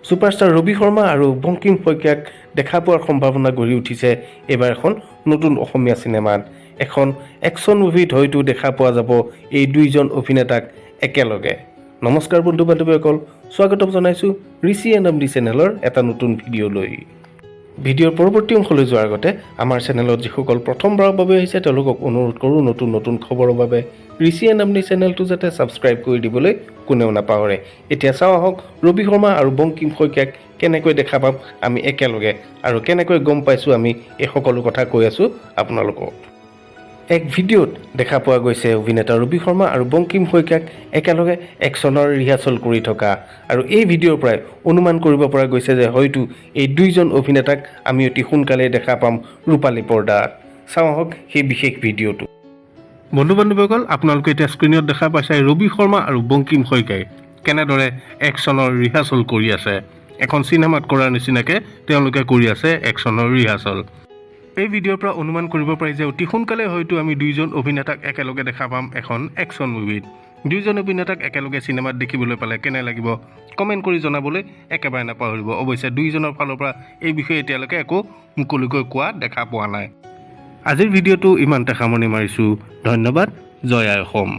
Superstar Ravi Sharma আৰু বঙ্কিম শইকীয়াক দেখা পোৱাৰ সম্ভাৱনা গঢ়ি উঠিছে এইবাৰ এখন নতুন অসমীয়া চিনেমাত। এখন একশ্যন মুভিত হয়তো দেখা পোৱা যাব এই দুইজন অভিনেতাক একেলগে। নমস্কাৰ বন্ধু বান্ধৱীসকল, স্বাগতম জনাইছোঁ ঋষি এণ্ড এম ডি চেনেলৰ এটা নতুন ভিডিঅ'লৈ। ভিডিঅ'ৰ পৰৱৰ্তী অংশলৈ যোৱাৰ আগতে আমাৰ চেনেলত যিসকল প্ৰথমবাৰৰ বাবে আহিছে তেওঁলোকক অনুৰোধ কৰোঁ নতুন নতুন খবৰৰ বাবে ঋষি এণ্ড এম ডি চেনেলটো যাতে ছাবস্ক্ৰাইব কৰি দিবলৈ কোনেও নাপাহৰে। এতিয়া চাওঁ আহক ৰবি শৰ্মা আৰু বঙ্কিম শইকীয়াক কেনেকৈ দেখা পাম আমি একেলগে, আৰু কেনেকৈ গম পাইছোঁ আমি এই সকলো কথা কৈ আছোঁ আপোনালোকক। এক ভিডিঅ'ত দেখা পোৱা গৈছে অভিনেতা ৰবি শৰ্মা আৰু বঙ্কিম শইকীয়াক একেলগে একশ্যনৰ ৰিহাৰ্চল কৰি থকা, আৰু এই ভিডিঅ'ৰ পৰাই অনুমান কৰিব পৰা গৈছে যে হয়তো এই দুইজন অভিনেতাক আমি অতি সোনকালেই দেখা পাম ৰূপালী পৰ্দাত। চাওঁ আহক সেই বিশেষ ভিডিঅ'টো। বন্ধু বান্ধৱীসকল, আপোনালোকে এতিয়া স্ক্ৰীণত দেখা পাইছে ৰবি শৰ্মা আৰু বঙ্কিম শইকীয়াই কেনেদৰে একশ্যনৰ ৰিহাৰ্চল কৰি আছে। এখন চিনেমাত কৰাৰ নিচিনাকৈ তেওঁলোকে কৰি আছে একশ্যনৰ ৰিহাৰ্চল। এই ভিডিঅ'ৰ পৰা অনুমান কৰিব পাৰি যে অতি সোনকালে হয়তো আমি দুইজন অভিনেতাক একেলগে দেখা পাম এখন একশ্যন মুভিত। দুইজন অভিনেতাক একেলগে চিনেমাত দেখিবলৈ পালে কেনে লাগিব কমেণ্ট কৰি জনাবলৈ একেবাৰে নাপাহৰিব। অৱশ্যে দুইজনৰ ফালৰ পৰা এই বিষয়ে এতিয়ালৈকে একো মুকলিকৈ কোৱা দেখা পোৱা নাই। আজিৰ ভিডিঅ'টো ইমানতে সামৰণি মাৰিছোঁ। ধন্যবাদ। জয় আই অসম।